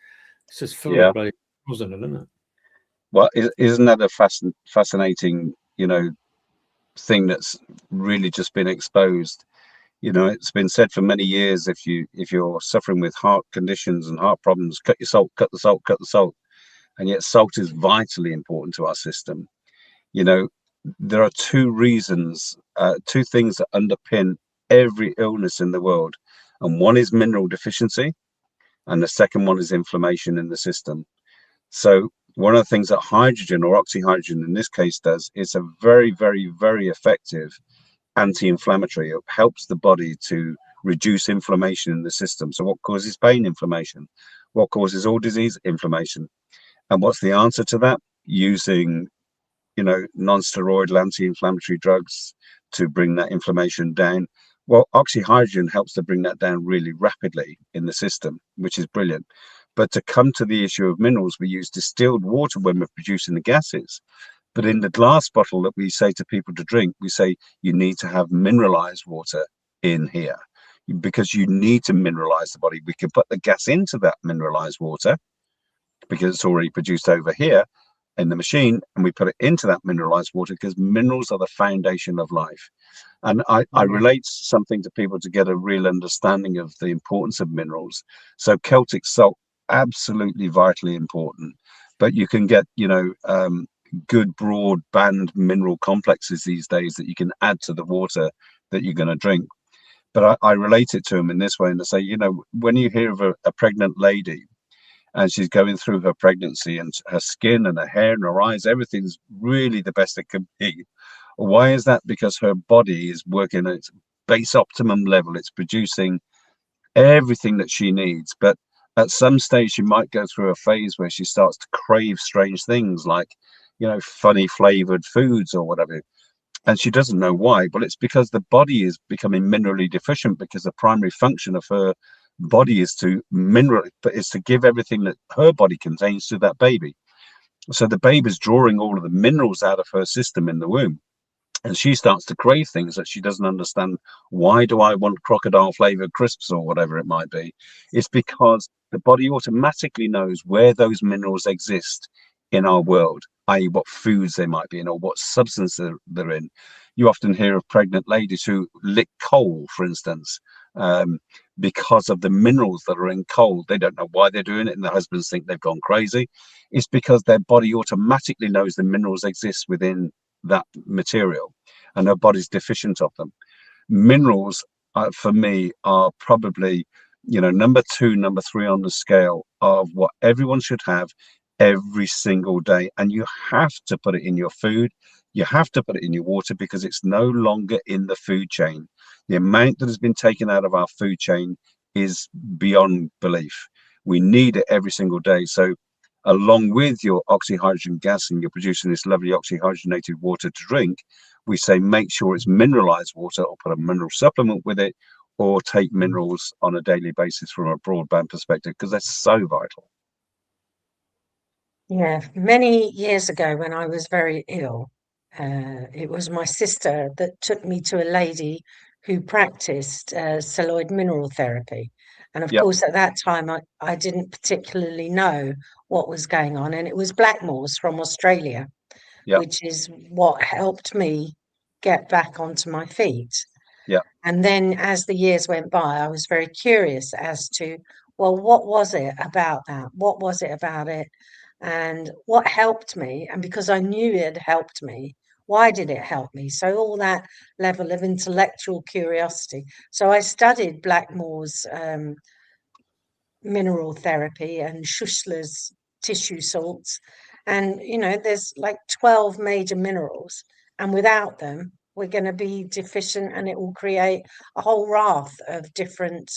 It's just full of bloody minerals in it, isn't it? Well, isn't that a fascinating, you know, thing that's really just been exposed? You know, it's been said for many years, if you're suffering with heart conditions and heart problems, cut your salt, cut the salt, cut the salt. And yet salt is vitally important to our system. You know, there are two reasons, two things that underpin every illness in the world. And one is mineral deficiency, and the second one is inflammation in the system. So one of the things that hydrogen, or oxyhydrogen in this case, does is a very, very, very effective anti-inflammatory. It helps the body to reduce inflammation in the system. So what causes pain? Inflammation. What causes all disease? Inflammation. And what's the answer to that? Using, you know, non-steroidal anti-inflammatory drugs to bring that inflammation down. Well, oxyhydrogen helps to bring that down really rapidly in the system, which is brilliant. But to come to the issue of minerals, we use distilled water when we're producing the gases. But in the glass bottle that we say to people to drink, we say you need to have mineralized water in here, because you need to mineralize the body. We can put the gas into that mineralized water because it's already produced over here in the machine, and we put it into that mineralized water because minerals are the foundation of life. And I relate something to people to get a real understanding of the importance of minerals. So Celtic salt, absolutely vitally important, but you can get, you know, good broadband mineral complexes these days that you can add to the water that you're going to drink. But I relate it to them in this way, and I say, you know, when you hear of a pregnant lady and she's going through her pregnancy and her skin and her hair and her eyes, everything's really the best it can be. Why is that? Because her body is working at its base optimum level. It's producing everything that she needs. But at some stage, she might go through a phase where she starts to crave strange things like, you know, funny flavored foods or whatever. And she doesn't know why. But it's because the body is becoming minerally deficient, because the primary function of her body is to give everything that her body contains to that baby. So the baby's drawing all of the minerals out of her system in the womb. And she starts to crave things that she doesn't understand. Why do I want crocodile flavored crisps or whatever it might be? It's because the body automatically knows where those minerals exist in our world, i.e. what foods they might be in or what substance they're in. You often hear of pregnant ladies who lick coal, for instance, because of the minerals that are in coal. They don't know why they're doing it, and the husbands think they've gone crazy. It's because their body automatically knows the minerals exist within that material, and her body's deficient of them. Minerals, for me, are probably, number 2, number 3 on the scale of what everyone should have every single day. And you have to put it in your food. You have to put it in your water, because it's no longer in the food chain. The amount that has been taken out of our food chain is beyond belief. We need it every single day. So along with your oxyhydrogen gas, and you're producing this lovely oxyhydrogenated water to drink, we say make sure it's mineralized water, or put a mineral supplement with it, or take minerals on a daily basis from a broadband perspective, because they're so vital. Yeah, many years ago when I was very ill, it was my sister that took me to a lady who practiced celluloid mineral therapy. And of Yep. course, at that time, I didn't particularly know what was going on. And it was Blackmore's from Australia, Yep. which is what helped me get back onto my feet. Yep. And then as the years went by, I was very curious as to, well, what was it about that? What was it about it? And what helped me? And because I knew it helped me, why did it help me? So all that level of intellectual curiosity. So I studied Blackmore's mineral therapy and Schussler's tissue salts. And, there's like 12 major minerals. And without them, we're going to be deficient, and it will create a whole raft of different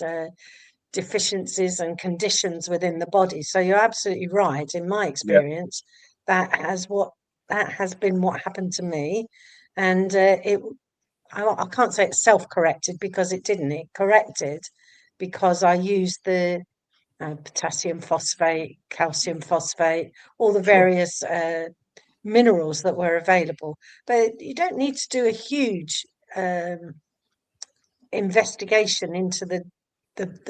deficiencies and conditions within the body. So you're absolutely right. In my experience, that has been what happened to me. And I can't say it's self-corrected, because it didn't. It corrected because I used the potassium phosphate, calcium phosphate, all the various minerals that were available. But you don't need to do a huge investigation into the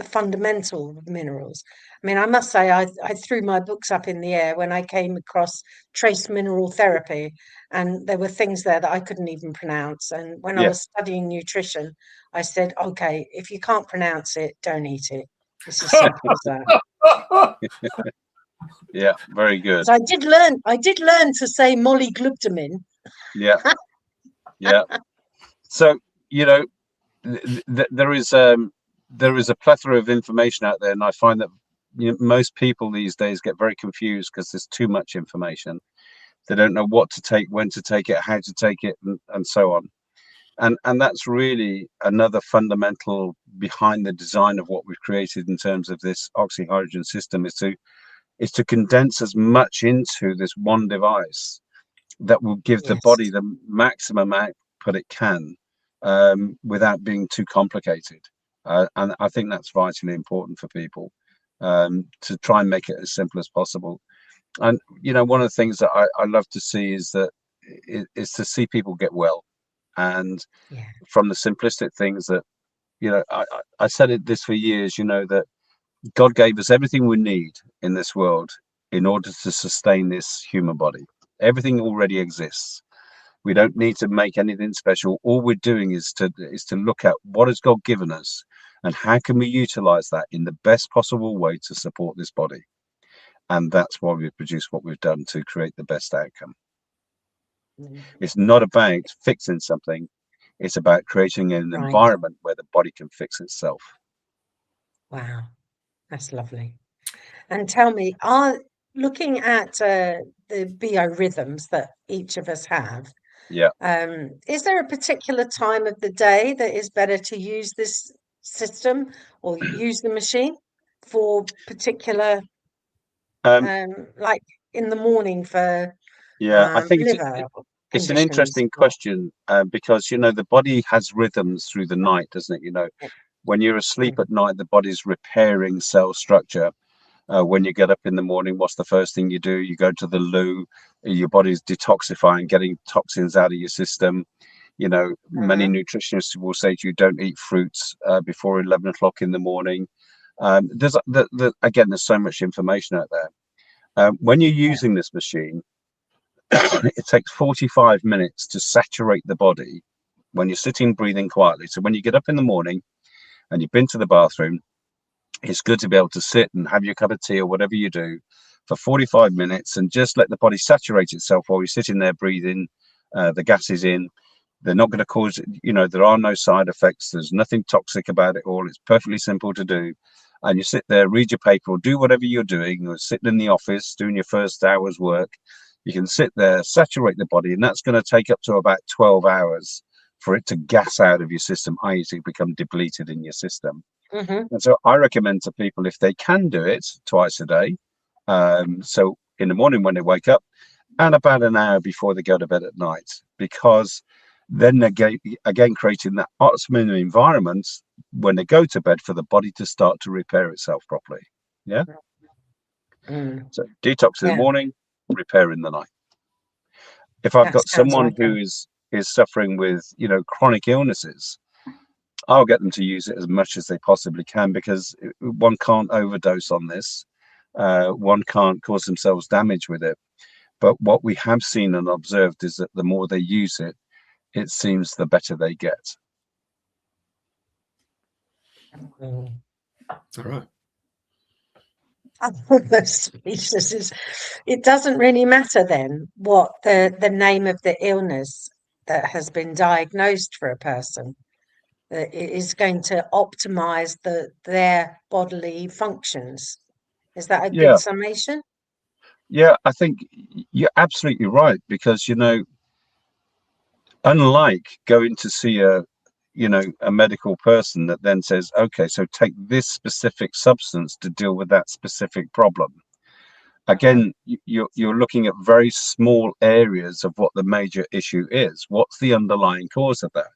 fundamental minerals. I mean, I must say, I threw my books up in the air when I came across trace mineral therapy, and there were things there that I couldn't even pronounce. And when I was studying nutrition, I said, okay, if you can't pronounce it, don't eat it. It's as simple as that. Yeah, very good. So I did learn to say molyglutamine. Yeah. So, there is a plethora of information out there, and I find that most people these days get very confused because there's too much information. They don't know what to take, when to take it, how to take it, and so on. And that's really another fundamental behind the design of what we've created in terms of this oxyhydrogen system, is to condense as much into this one device that will give the body the maximum output it can, without being too complicated. And I think that's vitally important for people, to try and make it as simple as possible. And one of the things that I love to see is to see people get well, and from the simplistic things that I said this for years, that God gave us everything we need in this world in order to sustain this human body. Everything already exists. We don't need to make anything special. All we're doing is to look at what has God given us, and how can we utilize that in the best possible way to support this body. And that's why we've produced what we've done, to create the best outcome. It's not about fixing something. It's about creating an environment where the body can fix itself. Wow, that's lovely. And tell me, looking at the biorhythms that each of us have, is there a particular time of the day that is better to use this system or use the machine for particular, like in the morning for I think liver it's an interesting question, because the body has rhythms through the night, doesn't it? When you're asleep at night, the body's repairing cell structure. When you get up in the morning, what's the first thing you do? You go to the loo. Your body's detoxifying, getting toxins out of your system. Many nutritionists will say to you, don't eat fruits before 11 o'clock in the morning. Again, there's so much information out there. When you're using this machine, it takes 45 minutes to saturate the body when you're sitting, breathing quietly. So when you get up in the morning and you've been to the bathroom, it's good to be able to sit and have your cup of tea or whatever you do for 45 minutes and just let the body saturate itself while you're sitting there breathing the gas is in. They're not going to cause, there are no side effects. There's nothing toxic about it all. It's perfectly simple to do. And you sit there, read your paper, or do whatever you're doing, or sitting in the office doing your first hour's work. You can sit there, saturate the body, and that's going to take up to about 12 hours for it to gas out of your system, i.e. to become depleted in your system. And so I recommend to people, if they can do it twice a day, so in the morning when they wake up, and about an hour before they go to bed at night, because then they're again creating that optimum environment when they go to bed for the body to start to repair itself properly. Yeah. So detox in the morning, repair in the night. If I've got someone who is suffering with, chronic illnesses, I'll get them to use it as much as they possibly can, because one can't overdose on this. One can't cause themselves damage with it. But what we have seen and observed is that the more they use it, it seems the better they get. All right. It doesn't really matter then what the name of the illness that has been diagnosed for a person. It is going to optimize their bodily functions. Is that a good summation? Yeah, I think you're absolutely right, because unlike going to see a medical person that then says, okay, so take this specific substance to deal with that specific problem. Again, you're looking at very small areas of what the major issue is. What's the underlying cause of that?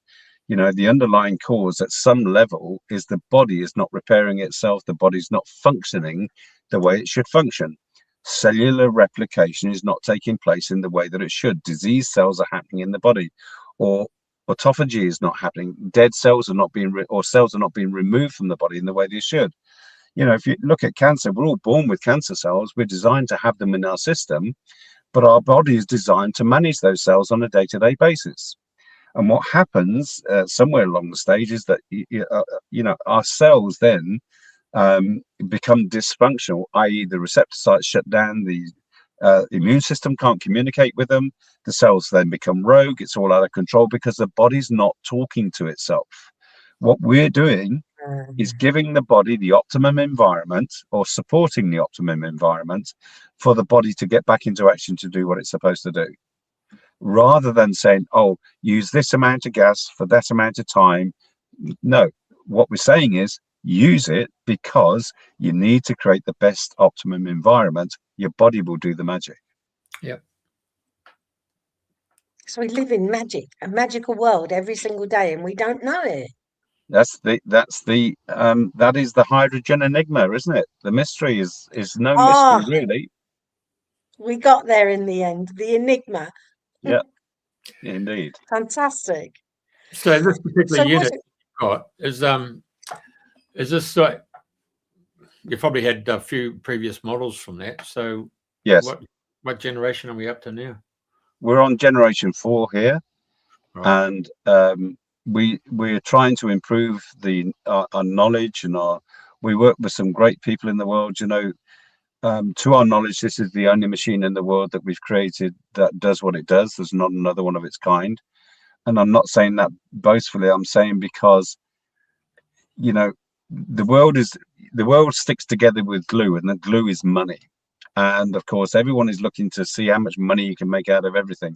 The underlying cause at some level is the body is not repairing itself. The body's not functioning the way it should function. Cellular replication is not taking place in the way that it should. Disease cells are happening in the body, or autophagy is not happening. Dead cells are not being cells are not being removed from the body in the way they should. If you look at cancer, we're all born with cancer cells. We're designed to have them in our system, but our body is designed to manage those cells on a day-to-day basis. And what happens somewhere along the stage is that our cells then become dysfunctional, i.e. the receptor sites shut down, the immune system can't communicate with them, the cells then become rogue, it's all out of control because the body's not talking to itself. What we're doing is giving the body the optimum environment, or supporting the optimum environment for the body to get back into action to do what it's supposed to do, rather than saying, oh, use this amount of gas for that amount of time. No, what we're saying is use it because you need to create the best optimum environment. Your body will do the magic. Yep. So we live in a magical world every single day, and we don't know it. That is the hydrogen enigma, isn't it? The mystery is no mystery, really. We got there in the end. The enigma. Yeah, indeed. Fantastic. So this particular unit you've got is this like, you probably had a few previous models from that. So yes, what generation are we up to now? We're on generation 4 here, right. And we're trying to improve our knowledge, and we work with some great people in the world. To our knowledge, this is the only machine in the world that we've created that does what it does. There's not another one of its kind. And I'm not saying that boastfully. I'm saying because, the world sticks together with glue, and the glue is money. And of course, everyone is looking to see how much money you can make out of everything.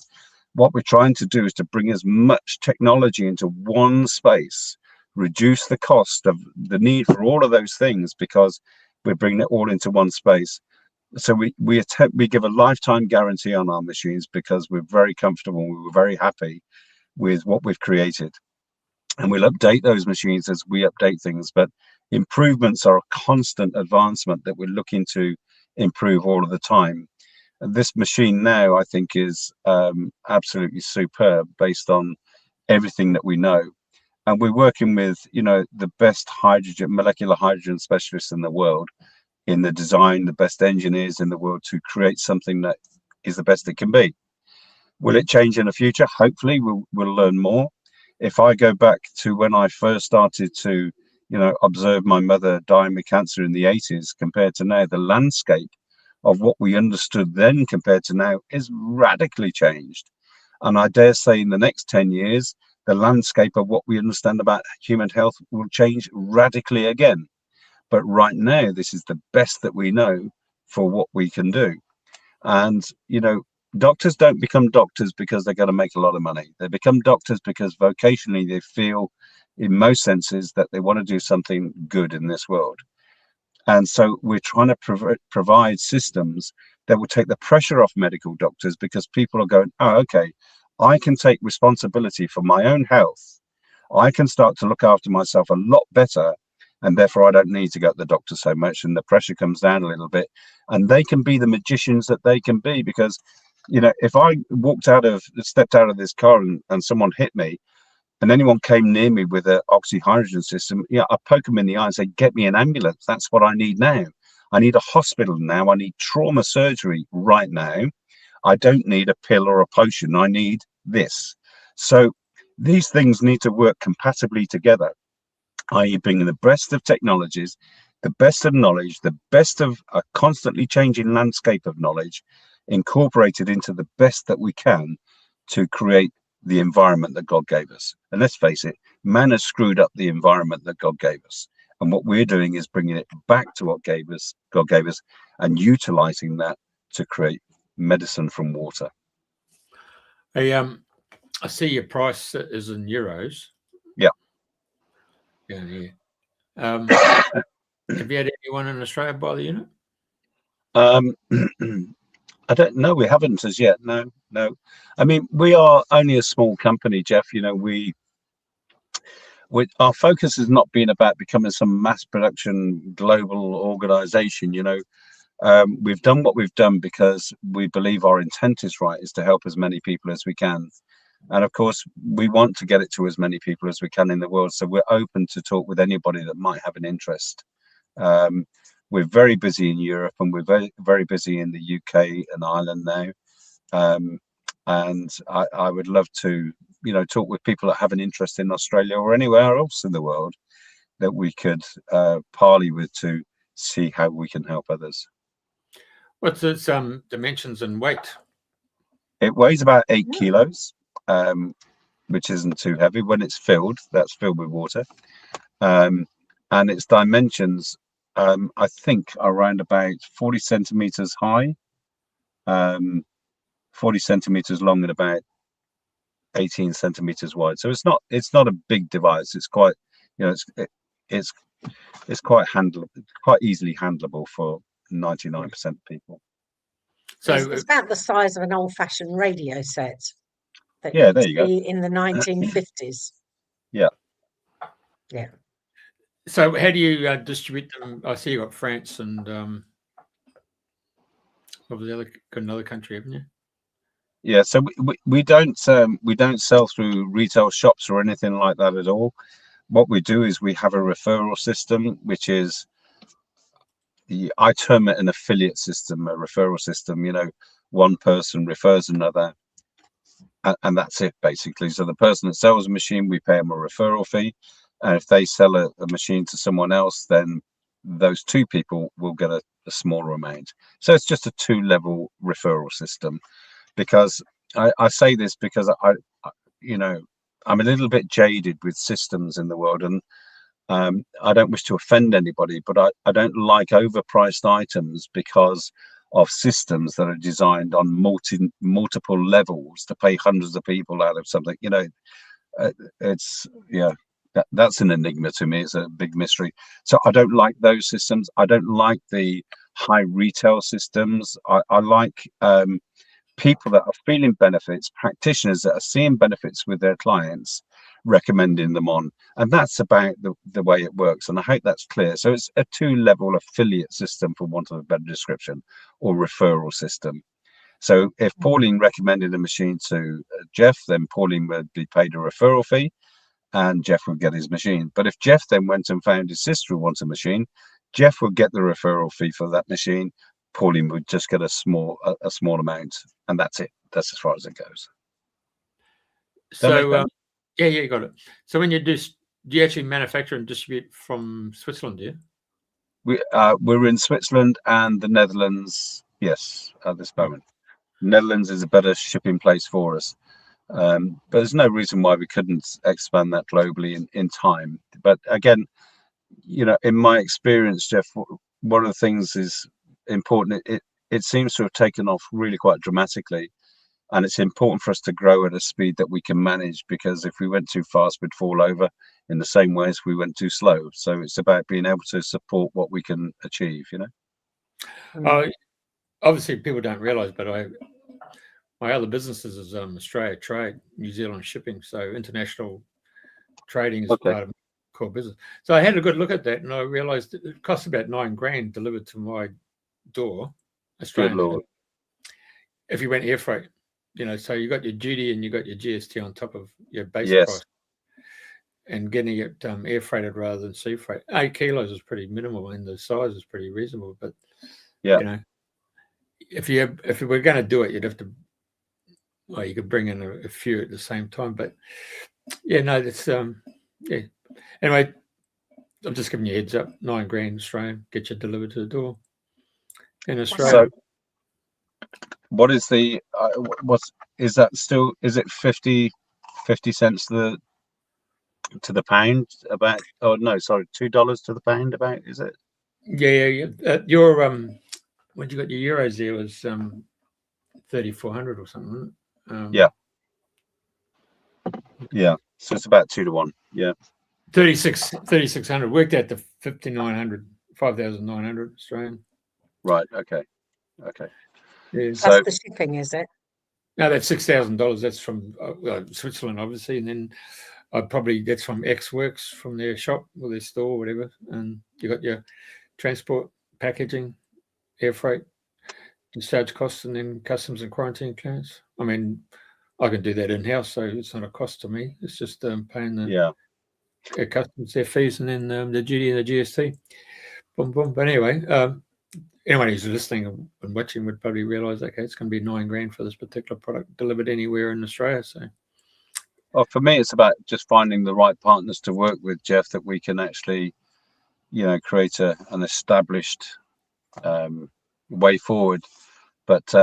What we're trying to do is to bring as much technology into one space, reduce the cost of the need for all of those things, because we're bringing it all into one space. So we give a lifetime guarantee on our machines because we're very comfortable. We were very happy with what we've created, and we'll update those machines as we update things. But improvements are a constant advancement that we're looking to improve all of the time. And this machine now, I think, is absolutely superb based on everything that we know. And we're working with, the best molecular hydrogen specialists in the world, in the design, the best engineers in the world, to create something that is the best it can be. Will it change in the future? Hopefully, we'll learn more. If I go back to when I first started to, observe my mother dying with cancer in the 80s, compared to now, the landscape of what we understood then compared to now is radically changed. And I dare say in the next 10 years, the landscape of what we understand about human health will change radically again. But right now, this is the best that we know for what we can do. And, you know, doctors don't become doctors because they're going to make a lot of money. They become doctors because vocationally they feel, in most senses, that they want to do something good in this world. And so we're trying to provide systems that will take the pressure off medical doctors, because people are going, oh, okay, I can take responsibility for my own health. I can start to look after myself a lot better, and therefore I don't need to go to the doctor so much, and the pressure comes down a little bit, and they can be the magicians that they can be. Because, you know, if I stepped out of this car and someone hit me, and anyone came near me with an oxyhydrogen system, yeah, I poke them in the eye and say, get me an ambulance. That's what I need now. I need a hospital now. I need trauma surgery right now. I don't need a pill or a potion. I need this. So these things need to work compatibly together, i.e. bringing the best of technologies, the best of knowledge, the best of a constantly changing landscape of knowledge, incorporated into the best that we can to create the environment that God gave us. And let's face it, man has screwed up the environment that God gave us. And what we're doing is bringing it back to what God gave us, and utilizing that to create medicine from water. I see your price is in euros. Yeah. Yeah. Have you had anyone in Australia buy the unit? I don't know. We haven't as yet. No. I mean, we are only a small company, Jeff. You know, our focus has not been about becoming some mass production global organization. You know, we've done what we've done because we believe our intent is right, is to help as many people as we can. And of course, we want to get it to as many people as we can in the world. So we're open to talk with anybody that might have an interest. We're very busy in Europe, and we're very, very busy in the UK and Ireland now. And I would love to, you know, talk with people that have an interest in Australia or anywhere else in the world that we could parley with to see how we can help others. What's its dimensions and weight? It weighs about 8 kilos, which isn't too heavy. When it's filled, that's filled with water. And its dimensions, I think, are around about 40 centimeters high, 40 centimeters long, and about 18 centimeters wide. So it's not a big device. It's quite, you know, it's quite quite easily handleable for 99% of people. So it's about the size of an old-fashioned radio set that yeah, there you go. in the 1950s. Yeah. So how do you distribute them? I see you got France and what was the other? Got another country, haven't you? Yeah, so we don't sell through retail shops or anything like that at all. What we do is we have a referral system, which is, I term it an affiliate system, a referral system. You know, one person refers another, and that's it basically. So the person that sells a machine, we pay them a referral fee, and if they sell a machine to someone else, then those two people will get a smaller amount. So it's just a two-level referral system. Because I say this because you know, I'm a little bit jaded with systems in the world, and I don't wish to offend anybody, but I don't like overpriced items because of systems that are designed on multiple levels to pay hundreds of people out of something. You know, it's, yeah, that's an enigma to me. It's a big mystery. So I don't like those systems. I don't like the high retail systems. I like people that are feeling benefits, practitioners that are seeing benefits with their clients, recommending them on. And that's about the way it works. And I hope that's clear. So it's a two-level affiliate system, for want of a better description, or referral system. So if Pauline recommended a machine to Jeff, then Pauline would be paid a referral fee and Jeff would get his machine. But if Jeff then went and found his sister who wants a machine, Jeff would get the referral fee for that machine. Pauline would just get a small amount, and that's it. That's as far as it goes. So yeah, you got it. So when you do you actually manufacture and distribute from Switzerland? Do you? We're in Switzerland and the Netherlands. Yes, at this moment, Netherlands is a better shipping place for us. But there's no reason why we couldn't expand that globally in time. But again, you know, in my experience, Jeff, one of the things is important. It seems to have taken off really quite dramatically, and it's important for us to grow at a speed that we can manage, because if we went too fast, we'd fall over in the same way as we went too slow. So it's about being able to support what we can achieve, you know. Obviously people don't realize, but my other businesses is Australia Trade, New Zealand Shipping, so international trading is part of my core business. So I had a good look at that, and I realized it costs about $9,000 delivered to my door, Australian. Good Lord. If you went air freight, you know, so you got your duty and you got your GST on top of your base price, and getting it air freighted rather than sea freight. 8 kilos is pretty minimal, and the size is pretty reasonable. But you know, if you were going to do it, you'd have to. Well, you could bring in a few at the same time, but yeah, no, that's yeah. Anyway, I'm just giving you a heads up. $9,000 Australian, get you delivered to the door in Australia. So, what is the is that still? Is it 50 cents to the pound? About? Oh no, sorry, $2 to the pound. About, is it? Yeah. Your when you got your euros there was 3,400 or something. Yeah. So it's about 2 to 1. Yeah. 3,600 worked out to 5,900 Australian. Right. Okay. Yeah. That's the shipping, is it? No, that's $6,000. That's from Switzerland, obviously, and then that's from X Works, from their shop or their store, whatever. And you got your transport, packaging, air freight, discharge costs, and then customs and quarantine clearance. I mean, I can do that in house, so it's not a cost to me. It's just paying the customs, their fees, and then the duty and the GST. Boom, boom. But anyway, anyone who's listening and watching would probably realise, okay, it's going to be $9,000 for this particular product delivered anywhere in Australia. So, well, for me, it's about just finding the right partners to work with, Jeff, that we can actually, you know, create an established way forward. But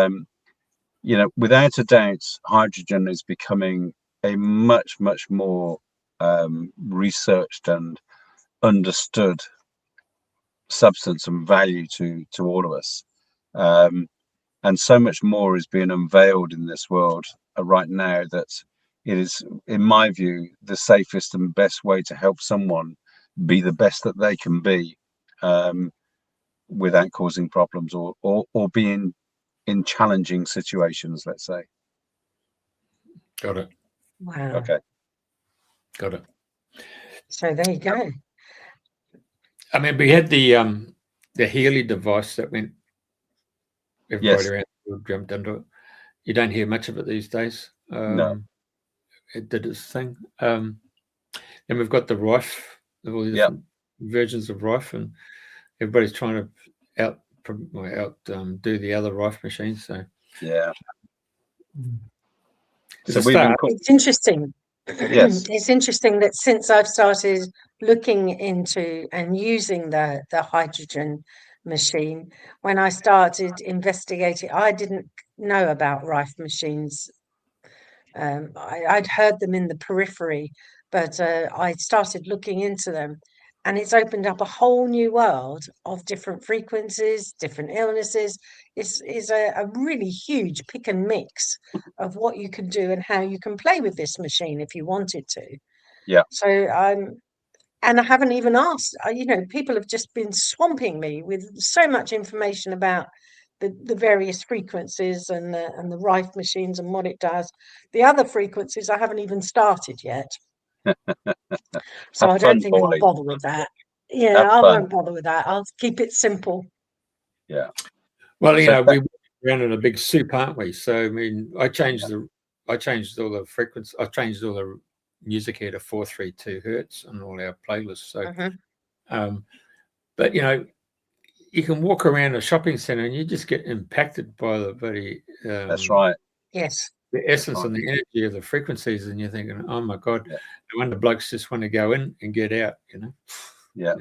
you know, without a doubt, hydrogen is becoming a much more researched and understood substance and value to all of us, and so much more is being unveiled in this world right now that it is, in my view, the safest and best way to help someone be the best that they can be, without causing problems or being in challenging situations, let's say. got it. Wow. Okay. Got it. So there you go. I mean, we had the Healy device that went everybody around the world jumped into it. You don't hear much of it these days. No. It did its thing. Then we've got the Rife, all the different versions of Rife, and everybody's trying to outdo the other Rife machines. So yeah. So it's interesting. Yes. It's interesting that since I've started looking into and using the hydrogen machine, when I started investigating, I didn't know about Rife machines. I'd heard them in the periphery, but I started looking into them, and it's opened up a whole new world of different frequencies, different illnesses. It's a really huge pick and mix of what you can do and how you can play with this machine if you wanted to. Yeah. So and I haven't even asked, you know, people have just been swamping me with so much information about the various frequencies and the Rife machines and what it does. The other frequencies I haven't even started yet. So I don't think I'll bother with that. Yeah, I won't bother with that. I'll keep it simple. Yeah. Well, you know, we ran in a big soup, aren't we? So I mean, I changed all the frequency. I changed all the music here to 432 hertz on all our playlists. So, but you know, you can walk around a shopping centre and you just get impacted by the very that's right. Yes. The essence and the energy of the frequencies, and you're thinking, oh my God, no wonder blokes just want to go in and get out, you know. Yeah.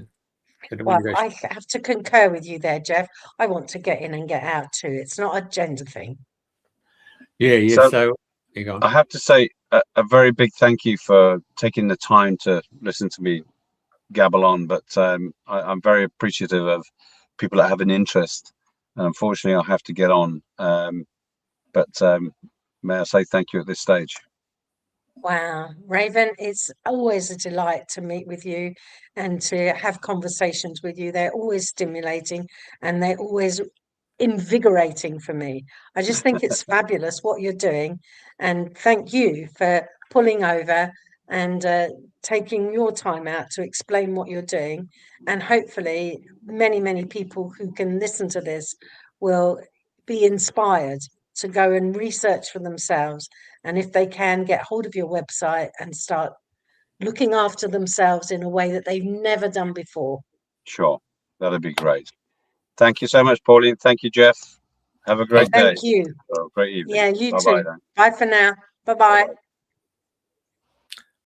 Well, I have to concur with you there, Jeff. I want to get in and get out too. It's not a gender thing. Yeah. So You go on. I have to say a very big thank you for taking the time to listen to me gabble on, but I'm very appreciative of people that have an interest. Unfortunately, I'll have to get on, but may I say thank you at this stage. Wow, Raven, it's always a delight to meet with you and to have conversations with you. They're always stimulating and they're always invigorating for me. I just think it's fabulous what you're doing. And thank you for pulling over and taking your time out to explain what you're doing. And hopefully, many, many people who can listen to this will be inspired to go and research for themselves. And if they can, get hold of your website and start looking after themselves in a way that they've never done before. Sure, that'd be great. Thank you so much, Pauline. Thank you, Jeff. Have a great day. Thank you. Well, great evening. Yeah, you Bye-bye too. then. Bye for now. Bye-bye.